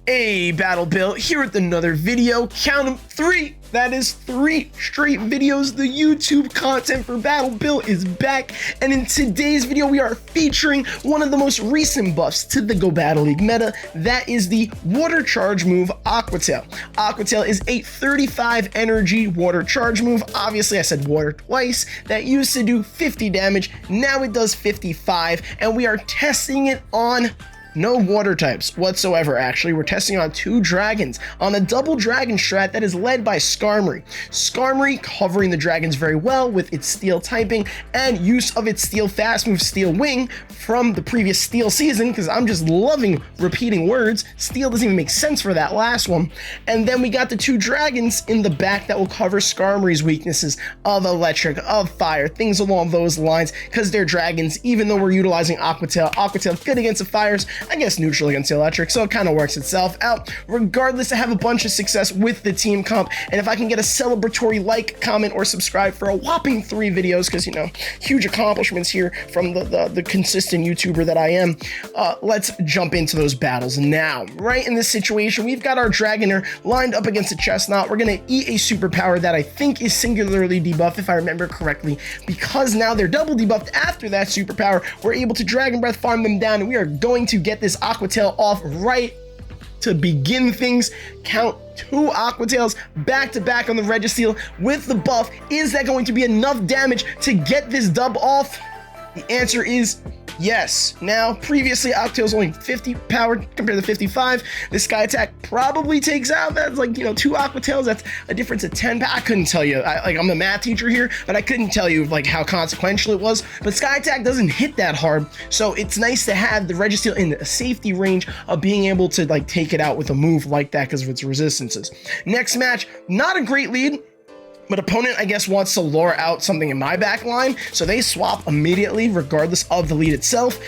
Hey, Battle Bill, here with another video. Count them, 3. That is 3 straight videos. The YouTube content for Battle Bill is back, and in today's video, we are featuring one of the most recent buffs to the Go Battle League meta. That is the Water Charge move, Aqua Tail. Aqua Tail is a 35 energy water charge move. Obviously, I said water twice. That used to do 50 damage. Now it does 55, and we are testing it on no water types whatsoever. Actually, we're testing on 2 dragons on a double dragon strat that is led by Skarmory. Skarmory covering the dragons very well with its steel typing and use of its steel fast move, Steel Wing, from the previous steel season, because I'm just loving repeating words. Steel doesn't even make sense for that last one. And then we got the 2 dragons in the back that will cover Skarmory's weaknesses of electric, of fire, things along those lines, because they're dragons. Even though we're utilizing Aqua Tail good against the fires, I guess neutral against the electric, so it kind of works itself out. Regardless, I have a bunch of success with the team comp, and if I can get a celebratory like, comment, or subscribe for a whopping 3 videos, because, you know, huge accomplishments here from the consistent YouTuber that I am, let's jump into those battles now. Right in this situation, we've got our Dragonair lined up against a Chestnut. We're going to eat a superpower that I think is singularly debuffed, if I remember correctly, because now they're double debuffed after that superpower. We're able to Dragon Breath farm them down, and we are going to get this Aqua Tail off right to begin things. Count 2 Aqua Tails back to back on the Registeel with the buff. Is that going to be enough damage to get this dub off? The answer is yes. Now, previously, Aqua Tail was only 50 power compared to 55. This Sky Attack probably takes out, that's like, you know, 2 Aqua Tails. That's a difference of 10. I couldn't tell you. I'm the math teacher here, but I couldn't tell you like how consequential it was. But Sky Attack doesn't hit that hard, so it's nice to have the Registeel in a safety range of being able to like take it out with a move like that because of its resistances. Next match, not a great lead, but opponent, I guess, wants to lure out something in my back line, so they swap immediately regardless of the lead itself,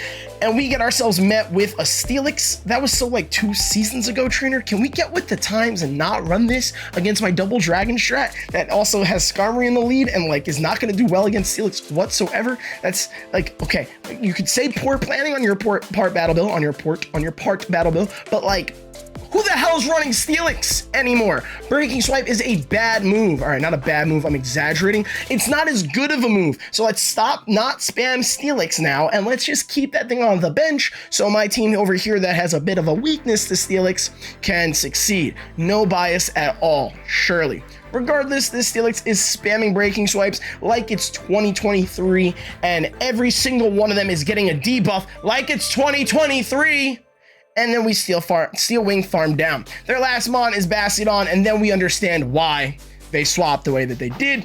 and we get ourselves met with a Steelix. That was so like 2 seasons ago, trainer. Can we get with the times and not run this against my double dragon strat that also has Skarmory in the lead and like is not going to do well against Steelix whatsoever? That's like, okay, you could say poor planning on your part, Battle Bill, Battle Bill, but like, who the hell's running Steelix anymore? Breaking Swipe is a bad move. All right, not a bad move, I'm exaggerating. It's not as good of a move. So let's stop not spam Steelix now, and let's just keep that thing on the bench so my team over here that has a bit of a weakness to Steelix can succeed. No bias at all, surely. Regardless, this Steelix is spamming Breaking Swipes like it's 2023, and every single one of them is getting a debuff like it's 2023. And then we Steel Wing farm down. Their last mon is Bastiodon, and then we understand why they swapped the way that they did,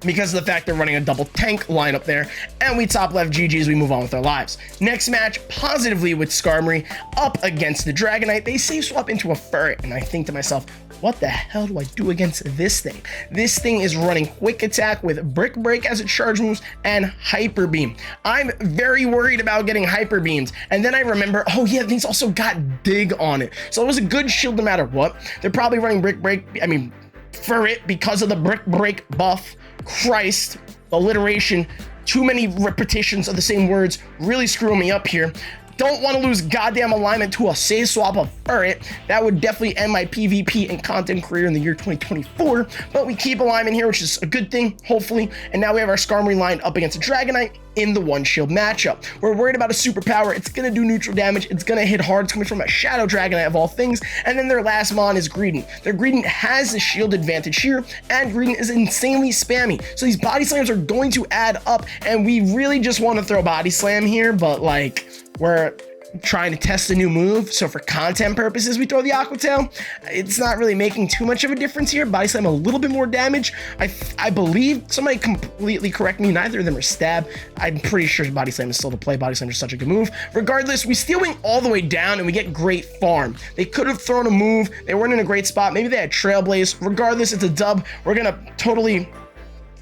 because of the fact they're running a double tank lineup there, and we top left GG as we move on with our lives. Next match, positively with Skarmory up against the Dragonite. They save swap into a Ferret, and I think to myself, what the hell do I do against this thing? This thing is running Quick Attack with Brick Break as it charge moves and Hyper Beam. I'm very worried about getting Hyper Beams, and then I remember, oh yeah, things also got Dig on it, so it was a good shield no matter what. They're probably running Ferret because of the Brick Break buff. Christ, alliteration, too many repetitions of the same words, really screwing me up here. Don't want to lose goddamn alignment to a save swap of Ferret. That would definitely end my PvP and content career in the year 2024, but we keep alignment here, which is a good thing, hopefully. And now we have our Skarmory lined up against a Dragonite in the 1-shield matchup. We're worried about a superpower. It's going to do neutral damage. It's going to hit hard. It's coming from a Shadow Dragonite of all things. And then their last mon is Greedent. Their Greedent has the shield advantage here, and Greedent is insanely spammy. So these body slams are going to add up, and we really just want to throw body slam here, but like, we're trying to test a new move, so for content purposes we throw the Aqua Tail. It's not really making too much of a difference here. Body Slam a little bit more damage. I believe, somebody completely correct me, neither of them are stab. I'm pretty sure Body Slam is still to play. Body Slam is such a good move. Regardless, we Steel Wing all the way down and we get great farm. They could have thrown a move. They weren't in a great spot. Maybe they had Trailblaze. Regardless, it's a dub. We're gonna totally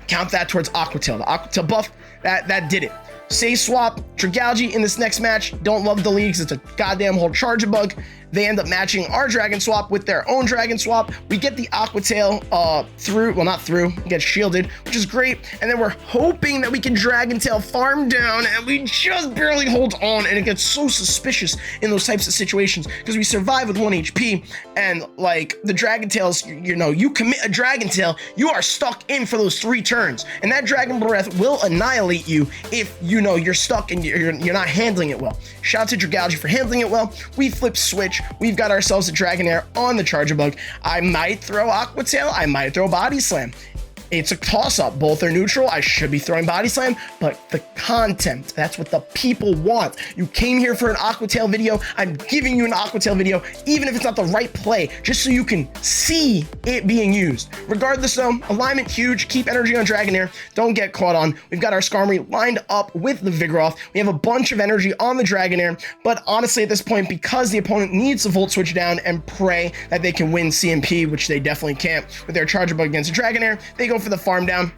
count that towards Aqua Tail. The Aqua Tail buff, that did it. Save swap, Dragalge in this next match. Don't love the leagues. It's a goddamn whole charge bug. They end up matching our Dragon Swap with their own Dragon Swap. We get the Aqua Tail through, well, not through, we get shielded, which is great. And then we're hoping that we can Dragon Tail farm down, and we just barely hold on, and it gets so suspicious in those types of situations because we survive with 1 HP, and like the Dragon Tails, you know, you commit a Dragon Tail, you are stuck in for those 3 turns, and that Dragon Breath will annihilate you if, you know, you're stuck and you're not handling it well. Shout out to Dragalge for handling it well. We flip switch. We've got ourselves a Dragonair on the Charger Bug. I might throw Aqua Tail. I might throw Body Slam. It's a toss-up. Both are neutral. I should be throwing Body Slam, but the content, that's what the people want. You came here for an Aqua Tail video. I'm giving you an Aqua Tail video, even if it's not the right play, just so you can see it being used. Regardless though, alignment huge. Keep energy on Dragonair. Don't get caught on. We've got our Skarmory lined up with the Vigoroth. We have a bunch of energy on the Dragonair, but honestly at this point, because the opponent needs to Volt Switch down and pray that they can win CMP, which they definitely can't with their Charger Bug against Dragonair, they go for the farm down,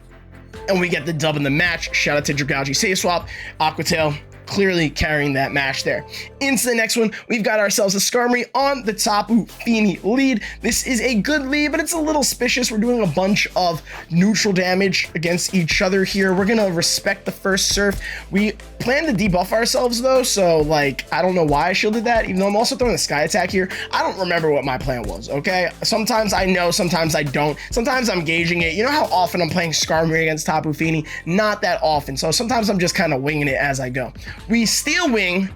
and we get the dub in the match. Shout out to Dragalge save swap. Aqua Tail clearly carrying that match there. Into the next one, we've got ourselves a Skarmory on the Tapu Fini lead. This is a good lead, but it's a little suspicious. We're doing a bunch of neutral damage against each other here. We're gonna respect the first surf. We plan to debuff ourselves though, so like, I don't know why I shielded that, even though I'm also throwing a Sky Attack here. I don't remember what my plan was, okay? Sometimes I know, sometimes I don't. Sometimes I'm gauging it. You know how often I'm playing Skarmory against Tapu Fini? Not that often, so sometimes I'm just kind of winging it as I go. We Steel Wing,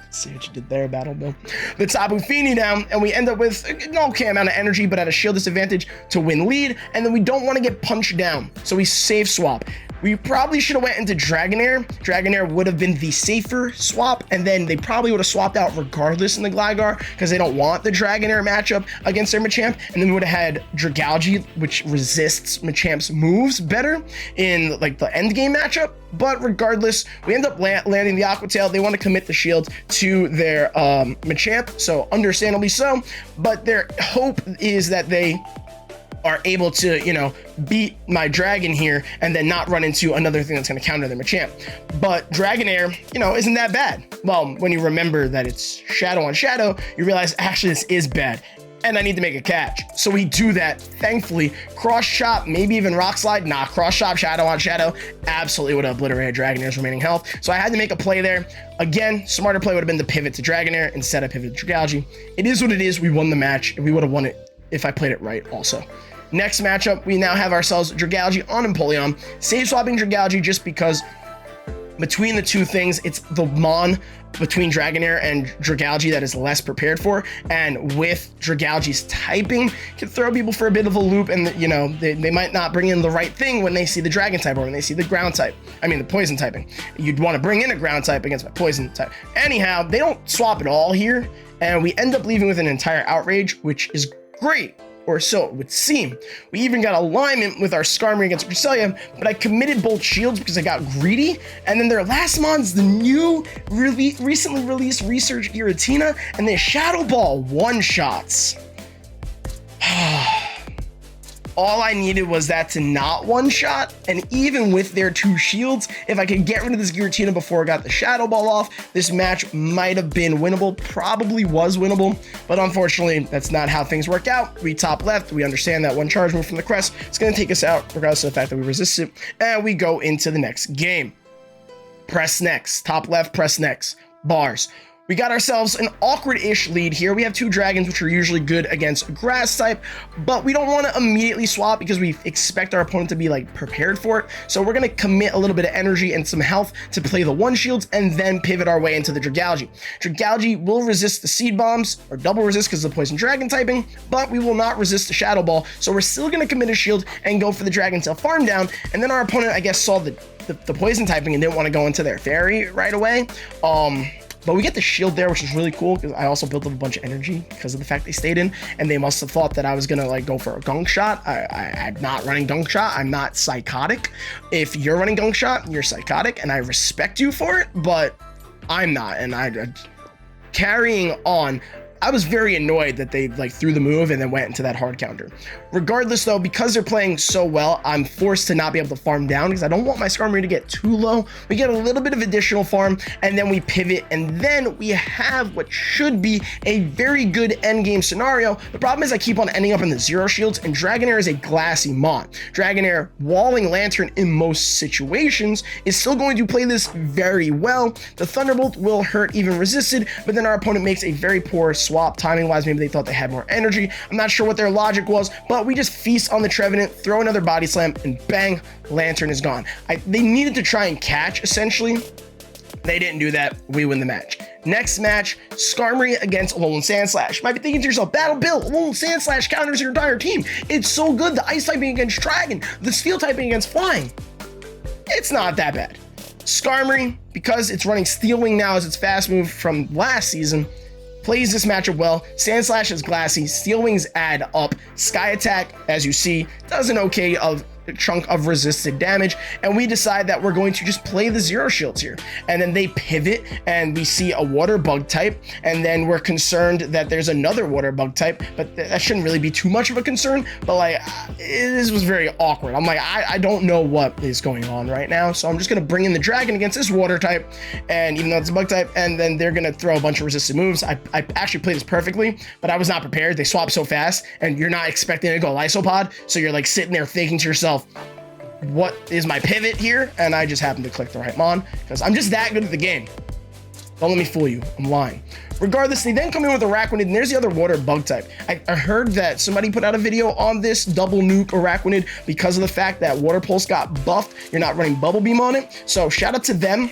see what you did there, Battle Bill, the Tapu Fini down, and we end up with an okay amount of energy, but at a shield disadvantage to win lead, and then we don't want to get punched down, so we save swap. We probably should have went into Dragonair. Dragonair would have been the safer swap, and then they probably would have swapped out regardless in the Gligar because they don't want the Dragonair matchup against their Machamp, and then we would have had Dragalge, which resists Machamp's moves better in like the Endgame matchup. But regardless, we end up landing the Aqua Tail. They want to commit the shield to their Machamp, so understandably so, but their hope is that they are able to, you know, beat my Dragon here and then not run into another thing that's going to counter their Machamp. But Dragonair, you know, isn't that bad. Well, when you remember that it's Shadow on Shadow, you realize actually this is bad and I need to make a catch. So we do that, thankfully. Cross Chop, maybe even Rock Slide. Nah, Cross Chop, Shadow on Shadow, absolutely would have obliterated Dragonair's remaining health. So I had to make a play there. Again, smarter play would have been to pivot to Dragonair instead of pivot to Dragalge. It is what it is. We won the match, and we would have won it if I played it right also. Next matchup, we now have ourselves Dragalge on Empoleon. Save swapping Dragalge just because between the two things, it's the Mon between Dragonair and Dragalge that is less prepared for, and with Dragalge's typing can throw people for a bit of a loop, and you know, they might not bring in the right thing when they see the Dragon type or when they see the ground type. I mean the poison typing. You'd want to bring in a ground type against my poison type. Anyhow, they don't swap at all here, and we end up leaving with an entire Outrage, which is great. Or so it would seem. We even got alignment with our Skarmory against Cresselia, but I committed both shields because I got greedy. And then their last mon's the new recently released Research Giratina, and they Shadow Ball one-shots. All I needed was that to not one-shot, and even with their 2 shields, if I could get rid of this Giratina before I got the Shadow Ball off, this match might have been winnable, probably was winnable, but unfortunately, that's not how things work out. We top left, we understand that one charge move from the Crest is going to take us out, regardless of the fact that we resist it, and we go into the next game. Press next, top left, press next, bars. We got ourselves an awkward-ish lead here. We have 2 dragons, which are usually good against grass type, but we don't want to immediately swap because we expect our opponent to be like prepared for it. So we're going to commit a little bit of energy and some health to play the 1 shields and then pivot our way into the Dragalge. Dragalge will resist the seed bombs or double resist because of the poison dragon typing, but we will not resist the Shadow Ball. So we're still going to commit a shield and go for the Dragon Tail farm down. And then our opponent, I guess, saw the poison typing and didn't want to go into their fairy right away. But we get the shield there, which is really cool because I also built up a bunch of energy because of the fact they stayed in, and they must have thought that I was gonna like go for a gunk shot. I'm not running gunk shot. I'm not psychotic. If you're running gunk shot, you're psychotic, and I respect you for it, but I'm not. And carrying on, I was very annoyed that they like threw the move and then went into that hard counter. Regardless though, because they're playing so well, I'm forced to not be able to farm down because I don't want my Skarmory to get too low. We get a little bit of additional farm and then we pivot, and then we have what should be a very good endgame scenario. The problem is I keep on ending up in the zero shields, and Dragonair is a glassy mon. Dragonair walling Lantern in most situations is still going to play this very well. The Thunderbolt will hurt even resisted, but then our opponent makes a very poor swap timing wise. Maybe they thought they had more energy. I'm not sure what their logic was, but we just feast on the Trevenant, throw another body slam, and bang, Lantern is gone. They needed to try and catch essentially. They didn't do that. We win the match. Next match, Skarmory against Alolan Sandslash. You might be thinking to yourself, Battle Bill, Alolan Sandslash counters your entire team. It's so good. The ice typing against Dragon, the steel typing against Flying. It's not that bad. Skarmory, because it's running Steel Wing now as its fast move from last season, plays this matchup well. Sandslash is glassy, Steel Wings add up. Sky Attack, as you see, does an okay chunk of resisted damage, and we decide that we're going to just play the zero shields here. And then they pivot and we see a water bug type, and then we're concerned that there's another water bug type, but that shouldn't really be too much of a concern. But like, this was very awkward. I'm like, I don't know what is going on right now, so I'm just gonna bring in the dragon against this water type, and even though it's a bug type, and then they're gonna throw a bunch of resisted moves. I actually played this perfectly, but I was not prepared. They swap so fast, and you're not expecting to go Lysopod, so you're like sitting there thinking to yourself, what is my pivot here? And I just happened to click the right mon because I'm just that good at the game. Don't let me fool you. I'm lying. Regardless, they then come in with Araquanid, and there's the other water bug type. I heard that somebody put out a video on this double nuke Araquanid because of the fact that Water Pulse got buffed. You're not running Bubble Beam on it. So shout out to them,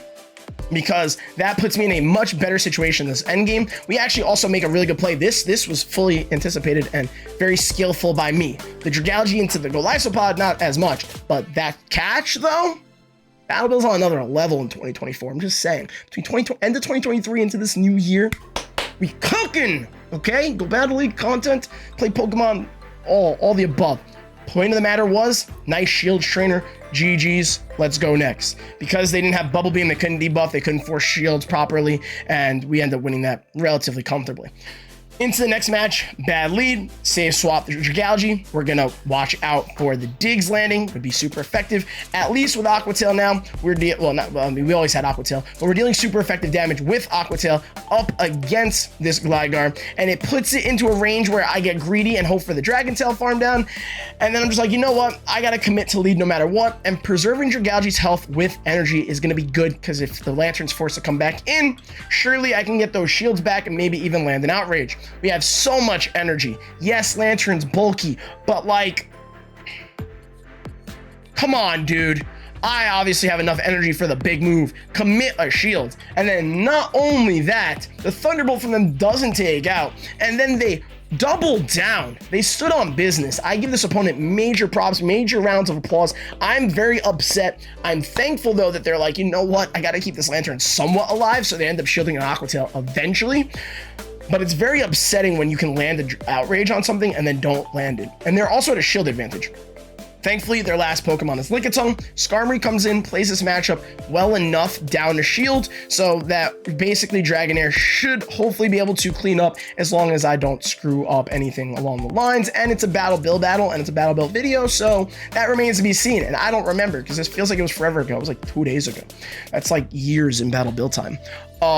because that puts me in a much better situation this endgame. We actually also make a really good play. This was fully anticipated and very skillful by me. The Dragalge into the Golisopod, not as much, but that catch though, Battle Bill's on another level in 2024. I'm just saying, between end of 2023 into this new year, we cooking, okay? Go Battle League content, play Pokemon, all the above. Point of the matter was, nice Shields trainer, GG's, let's go next. Because they didn't have Bubble Beam, they couldn't debuff, they couldn't force Shields properly, and we end up winning that relatively comfortably. Into the next match, bad lead, save swap the Dragalge. We're gonna watch out for the Diggs landing, would be super effective. At least with Aqua Tail now, we always had Aqua Tail, but we're dealing super effective damage with Aqua Tail up against this Gligar, and it puts it into a range where I get greedy and hope for the Dragon Tail farm down. And then I'm just like, you know what? I gotta commit to lead no matter what, and preserving Dragalge's health with energy is gonna be good, because if the Lantern's forced to come back in, surely I can get those shields back and maybe even land an Outrage. We have so much energy. Yes, Lantern's bulky, but like, come on, dude. I obviously have enough energy for the big move. Commit a shield. And then not only that, the Thunderbolt from them doesn't take out, and then they double down. They stood on business. I give this opponent major props, major rounds of applause. I'm very upset. I'm thankful though that they're like, you know what? I gotta keep this Lantern somewhat alive, so they end up shielding an Aqua Tail eventually. But it's very upsetting when you can land an Outrage on something and then don't land it. And they're also at a shield advantage. Thankfully, their last Pokemon is Lickitung. Skarmory comes in, plays this matchup well enough down to shield, so that basically Dragonair should hopefully be able to clean up as long as I don't screw up anything along the lines. And it's a Battle Bill battle, and it's a Battle Bill video, so that remains to be seen. And I don't remember, because this feels like it was forever ago. It was like 2 days ago. That's like years in Battle Bill time.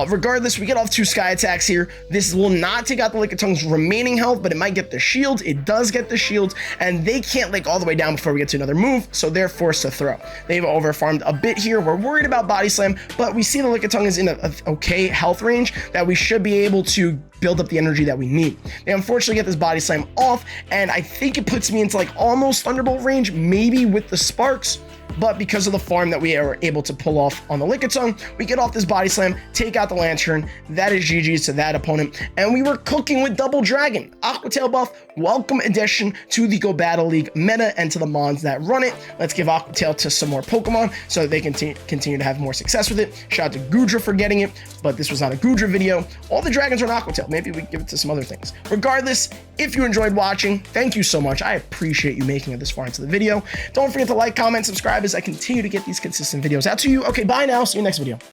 Regardless, we get off 2 Sky Attacks here. This will not take out the Lickitung's remaining health, but it might get the shields. It does get the shields, and they can't lick all the way down before we get to another move, so they're forced to throw. They've overfarmed a bit here. We're worried about Body Slam, but we see the Lickitung is in a okay health range that we should be able to build up the energy that we need. They unfortunately get this Body Slam off, and I think it puts me into like almost Thunderbolt range, maybe with the Sparks. But because of the farm that we are able to pull off on the Lickitung, we get off this Body Slam, take out the Lantern. That is GG's to that opponent. And we were cooking with Double Dragon. Aqua Tail buff, welcome addition to the Go Battle League meta and to the mons that run it. Let's give Aqua Tail to some more Pokemon so that they can continue to have more success with it. Shout out to Goodra for getting it, but this was not a Goodra video. All the dragons are on Aqua Tail. Maybe we can give it to some other things. Regardless, if you enjoyed watching, thank you so much. I appreciate you making it this far into the video. Don't forget to like, comment, subscribe as I continue to get these consistent videos out to you. Okay, bye now. See you next video.